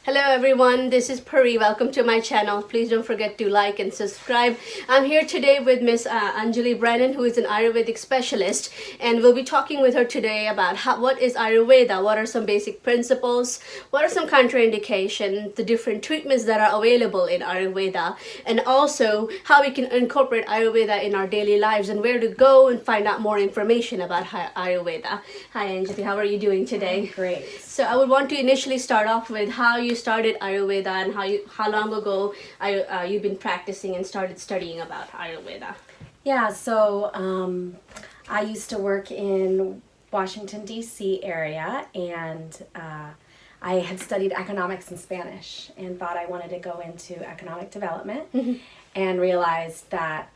Hello everyone, this is Puri. Welcome to my channel. Please don't forget to like and subscribe. I'm here today with Miss Anjali Brannon, who is an Ayurvedic specialist, and we'll be talking with her today about what is Ayurveda, what are some basic principles, what are some contraindications, the different treatments that are available in Ayurveda, and also how we can incorporate Ayurveda in our daily lives and where to go and find out more information about Ayurveda. Hi Anjali, how are you doing today? Great. So I would want to initially start off with how you started Ayurveda and how long ago you've been practicing and started studying about Ayurveda. Yeah, so I used to work in Washington, D.C. area, and I had studied economics and Spanish and thought I wanted to go into economic development and realized that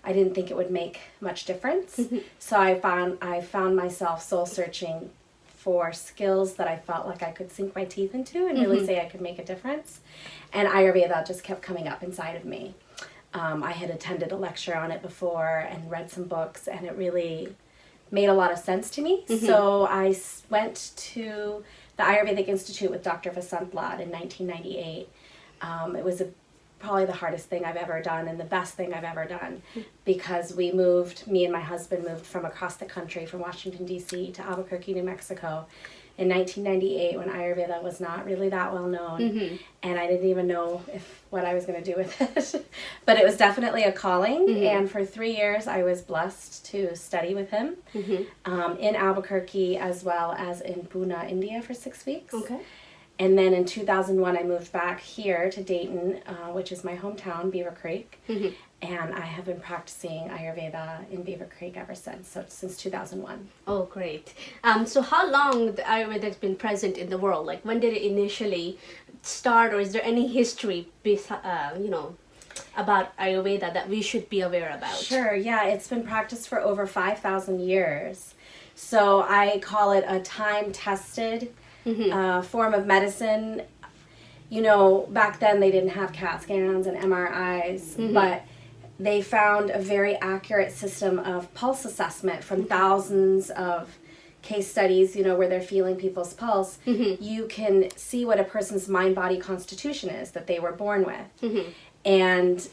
I didn't think it would make much difference. So I found myself soul searching for skills that I felt like I could sink my teeth into and really say I could make a difference. And Ayurveda just kept coming up inside of me. I had attended a lecture on it before and read some books, and it really made a lot of sense to me. So I went to the Ayurvedic Institute with Dr. Vasant Lad in 1998. It was probably the hardest thing I've ever done and the best thing I've ever done, because me and my husband moved from across the country, from Washington, D.C. to Albuquerque, New Mexico in 1998 when Ayurveda was not really that well known, and I didn't even know what I was going to do with it. But it was definitely a calling, and for 3 years I was blessed to study with him in Albuquerque as well as in Pune, India for 6 weeks. Okay. And then in 2001, I moved back here to Dayton, which is my hometown, Beavercreek. And I have been practicing Ayurveda in Beavercreek ever since, so since 2001. Oh, great. So how long the Ayurveda has been present in the world? Like, when did it initially start, or is there any history, about Ayurveda that we should be aware about? Sure, yeah, it's been practiced for over 5,000 years. So I call it a time-tested form of medicine. You know, back then they didn't have CAT scans and MRIs, but they found a very accurate system of pulse assessment from thousands of case studies, where they're feeling people's pulse. You can see what a person's mind-body constitution is that they were born with. And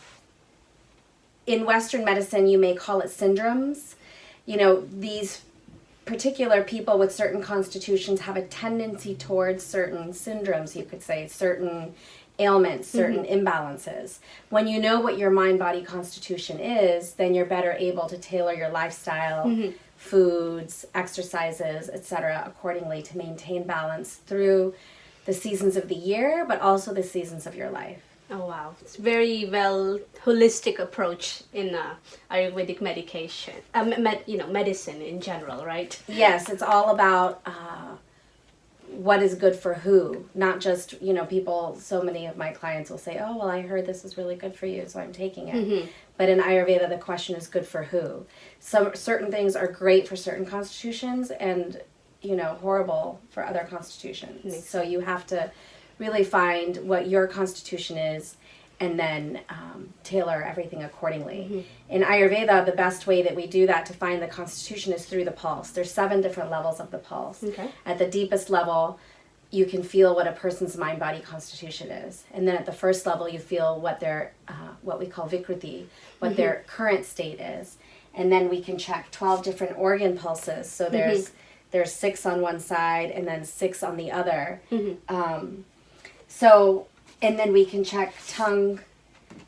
in Western medicine, you may call it syndromes. These particular people with certain constitutions have a tendency towards certain syndromes, you could say, certain ailments, certain imbalances. When you know what your mind-body constitution is, then you're better able to tailor your lifestyle, foods, exercises, etc. accordingly to maintain balance through the seasons of the year, but also the seasons of your life. Oh wow, it's very holistic approach in Ayurvedic medication, medicine in general, right? Yes, it's all about what is good for who, not just, people, so many of my clients will say, oh, well, I heard this is really good for you, so I'm taking it. But in Ayurveda, the question is good for who. Certain things are great for certain constitutions and, horrible for other constitutions. So you have to really find what your constitution is and then tailor everything accordingly. In Ayurveda, the best way that we do that to find the constitution is through the pulse. There's 7 different levels of the pulse. At the deepest level, you can feel what a person's mind-body constitution is. And then at the first level, you feel what their, what we call Vikruti, what their current state is. And then we can check 12 different organ pulses. So there's 6 on one side and then 6 on the other. And then we can check tongue.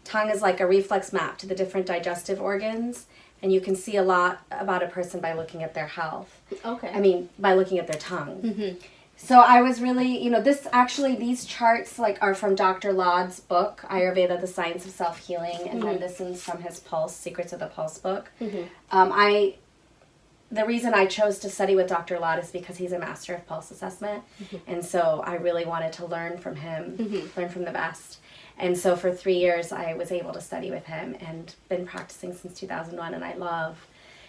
Tongue is like a reflex map to the different digestive organs, and you can see a lot about a person by looking at their health. Okay. By looking at their tongue. So I was really, these charts are from Dr. Lad's book, Ayurveda, The Science of Self-Healing, and then this is from his Pulse, Secrets of the Pulse book. The reason I chose to study with Dr. Lad is because he's a master of pulse assessment. And so I really wanted to learn from him, learn from the best. And so for 3 years, I was able to study with him and been practicing since 2001. And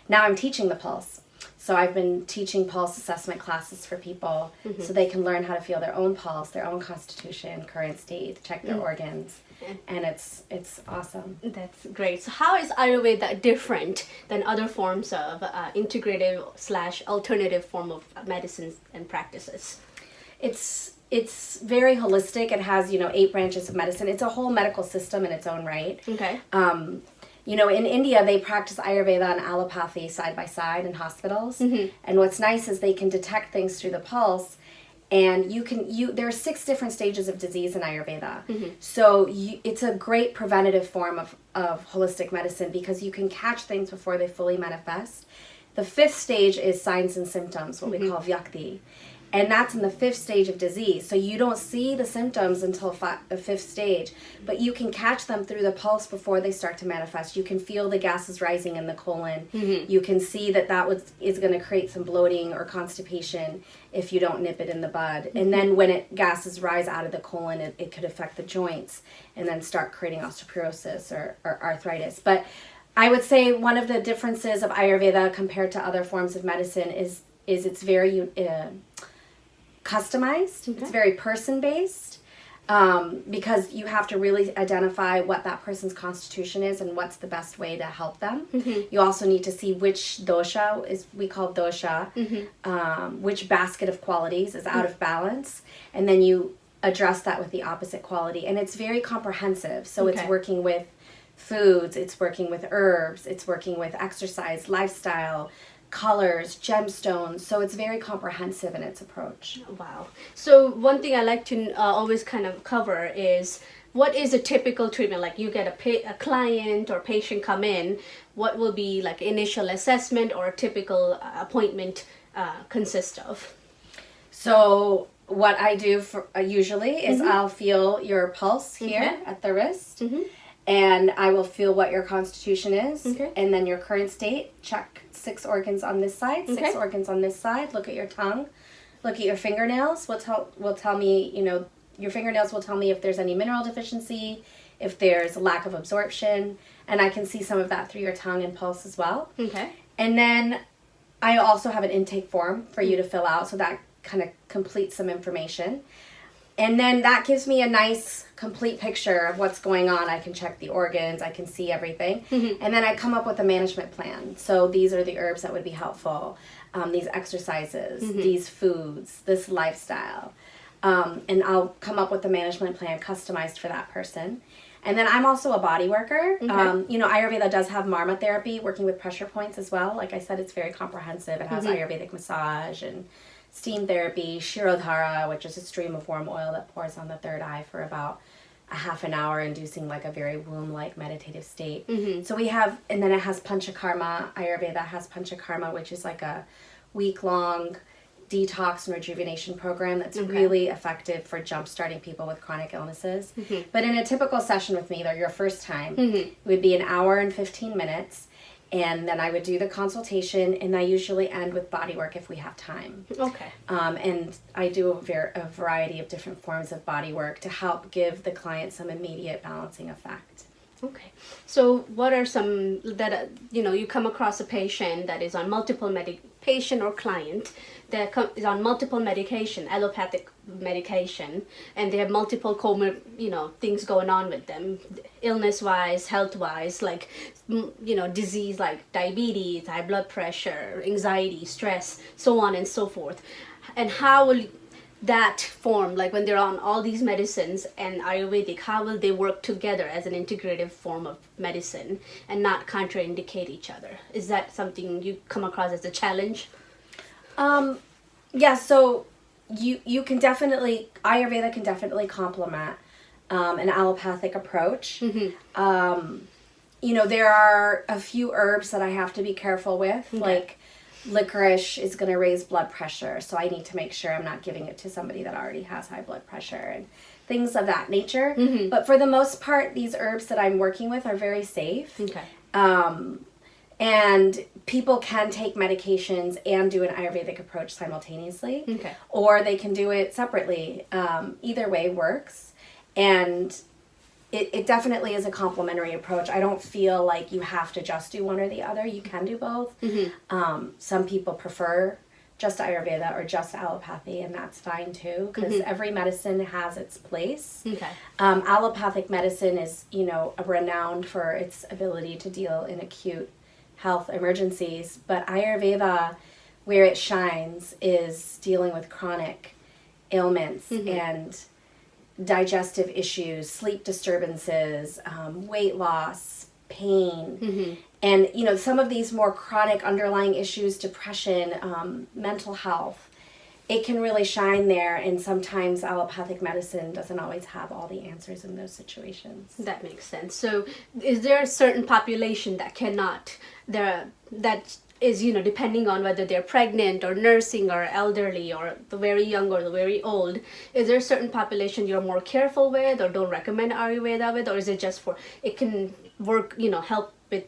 now I'm teaching the pulse. So I've been teaching pulse assessment classes for people so they can learn how to feel their own pulse, their own constitution, current state, check their organs. And it's awesome. That's great. So how is Ayurveda different than other forms of integrative / alternative form of medicines and practices? It's it's very holistic. It has, 8 branches of medicine. It's a whole medical system in its own right. Okay. In India, they practice Ayurveda and allopathy side by side in hospitals. And what's nice is they can detect things through the pulse. And there are 6 different stages of disease in Ayurveda. So it's a great preventative form of holistic medicine because you can catch things before they fully manifest. The 5th stage is signs and symptoms, what we call vyakti. And that's in the 5th stage of disease. So you don't see the symptoms until the 5th stage, but you can catch them through the pulse before they start to manifest. You can feel the gases rising in the colon. You can see that is going to create some bloating or constipation if you don't nip it in the bud. And then when gases rise out of the colon, it could affect the joints and then start creating osteoporosis or arthritis. But I would say one of the differences of Ayurveda compared to other forms of medicine is it's very customized. It's very person-based because you have to really identify what that person's constitution is and what's the best way to help them. You also need to see which dosha we call dosha, which basket of qualities is out of balance, and then you address that with the opposite quality. And it's very comprehensive. So it's working with foods, it's working with herbs, it's working with exercise, lifestyle, colors, gemstones. So it's very comprehensive in its approach. Wow. So one thing I like to always kind of cover is what is a typical treatment? Like you get a client or patient come in, what will be like initial assessment or a typical appointment consist of? So what I do usually is I'll feel your pulse here at the wrist. And I will feel what your constitution is, and then your current state. Check 6 organs on this side, 6 organs on this side. Look at your tongue. Look at your fingernails. Will tell me, your fingernails will tell me if there's any mineral deficiency, if there's a lack of absorption, and I can see some of that through your tongue and pulse as well. And then I also have an intake form for you to fill out, so that kind of completes some information. And then that gives me a nice, complete picture of what's going on. I can check the organs, I can see everything. And then I come up with a management plan. So these are the herbs that would be helpful, these exercises, these foods, this lifestyle. And I'll come up with a management plan customized for that person. And then I'm also a body worker. Ayurveda does have marma therapy, working with pressure points as well. Like I said, it's very comprehensive. It has Ayurvedic massage and steam therapy, Shirodhara, which is a stream of warm oil that pours on the third eye for about a half an hour, inducing like a very womb-like meditative state. So we have, and then it has Panchakarma. Ayurveda has Panchakarma, which is like a week-long detox and rejuvenation program that's really effective for jump-starting people with chronic illnesses. But in a typical session with me, they're your first time, it would be an hour and 15 minutes. And then I would do the consultation, and I usually end with body work if we have time. And I do a variety of different forms of body work to help give the client some immediate balancing effect. So what are some that, you come across a patient that is on multiple patient or client that is on multiple medication, allopathic medication, and they have multiple things going on with them, illness-wise, health-wise, like, disease like diabetes, high blood pressure, anxiety, stress, so on and so forth. And how will that form, like when they're on all these medicines and Ayurvedic, how will they work together as an integrative form of medicine and not contraindicate each other? Is that something you come across as a challenge? So you can definitely, Ayurveda can definitely complement an allopathic approach. There are a few herbs that I have to be careful with, like licorice is going to raise blood pressure, so I need to make sure I'm not giving it to somebody that already has high blood pressure and things of that nature. But for the most part, these herbs that I'm working with are very safe. And people can take medications and do an Ayurvedic approach simultaneously, or they can do it separately. Either way works, and it definitely is a complementary approach. I don't feel like you have to just do one or the other. You can do both. Some people prefer just Ayurveda or just allopathy, and that's fine too, because every medicine has its place. Allopathic medicine is, renowned for its ability to deal in acute health emergencies, but Ayurveda, where it shines, is dealing with chronic ailments and digestive issues, sleep disturbances, weight loss, pain, and some of these more chronic underlying issues, depression, mental health, it can really shine there, and sometimes allopathic medicine doesn't always have all the answers in those situations. That makes sense. So is there a certain population that cannot, that is, depending on whether they're pregnant or nursing or elderly or the very young or the very old, is there a certain population you're more careful with or don't recommend Ayurveda with, or is it just it can work, help with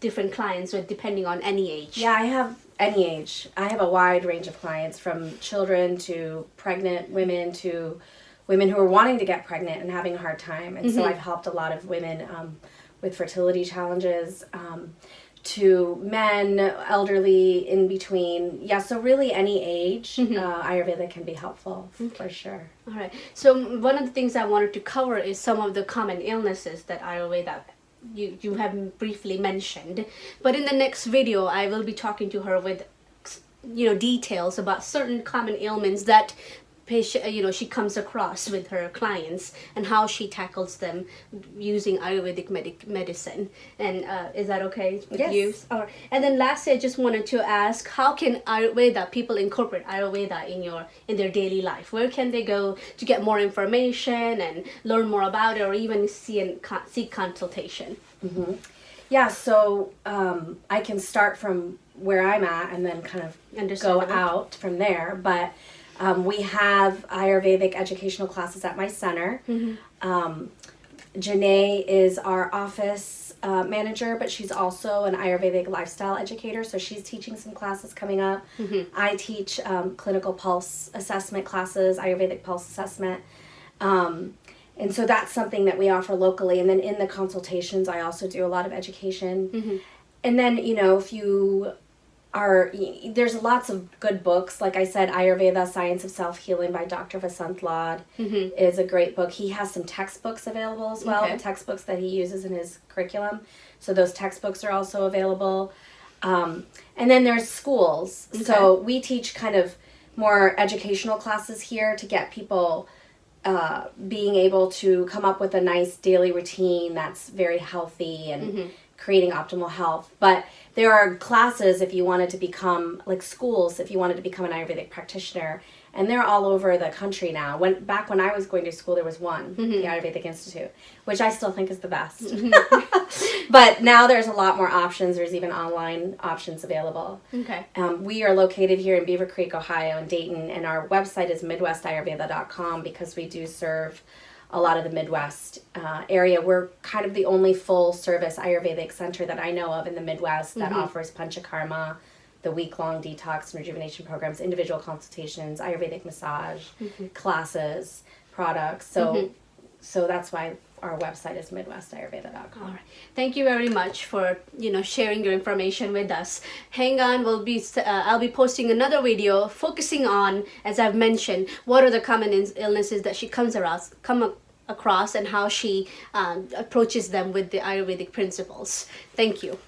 different clients with depending on any age? Yeah, I have any age. I have a wide range of clients, from children to pregnant women to women who are wanting to get pregnant and having a hard time. And so I've helped a lot of women with fertility challenges, to men, elderly, in between. Yeah, so really any age, Ayurveda can be helpful, for sure. All right. So one of the things I wanted to cover is some of the common illnesses that Ayurveda you have briefly mentioned. But in the next video, I will be talking to her with, details about certain common ailments that she comes across with her clients and how she tackles them using Ayurvedic medicine. And is that okay with you? Or, and then lastly, I just wanted to ask, how can people incorporate Ayurveda in their daily life? Where can they go to get more information and learn more about it, or even seek consultation? Yeah, so I can start from where I'm at and then kind of go out from there. But we have Ayurvedic educational classes at my center. Janae is our office manager, but she's also an Ayurvedic lifestyle educator, so she's teaching some classes coming up. I teach clinical pulse assessment classes, Ayurvedic pulse assessment. And so that's something that we offer locally. And then in the consultations, I also do a lot of education. And then, if you there's lots of good books. Like I said, Ayurveda Science of Self-Healing by Dr. Vasant Lad is a great book. He has some textbooks available as well, the textbooks that he uses in his curriculum. So those textbooks are also available. And then there's schools. So we teach kind of more educational classes here to get people being able to come up with a nice daily routine that's very healthy and creating optimal health. But there are classes if you wanted to become, like schools, if you wanted to become an Ayurvedic practitioner, and they're all over the country now. Back when I was going to school, there was one, the Ayurvedic Institute, which I still think is the best. But now there's a lot more options. There's even online options available. We are located here in Beavercreek, Ohio, in Dayton, and our website is midwestayurveda.com because we do serve a lot of the Midwest area. We're kind of the only full-service Ayurvedic center that I know of in the Midwest that offers panchakarma, the week-long detox and rejuvenation programs, individual consultations, Ayurvedic massage, classes, products. So that's why our website is midwestayurveda.com. All right. Thank you very much for sharing your information with us. Hang on, I'll be posting another video focusing on, as I've mentioned, what are the common illnesses that she comes across and how she approaches them with the Ayurvedic principles. Thank you.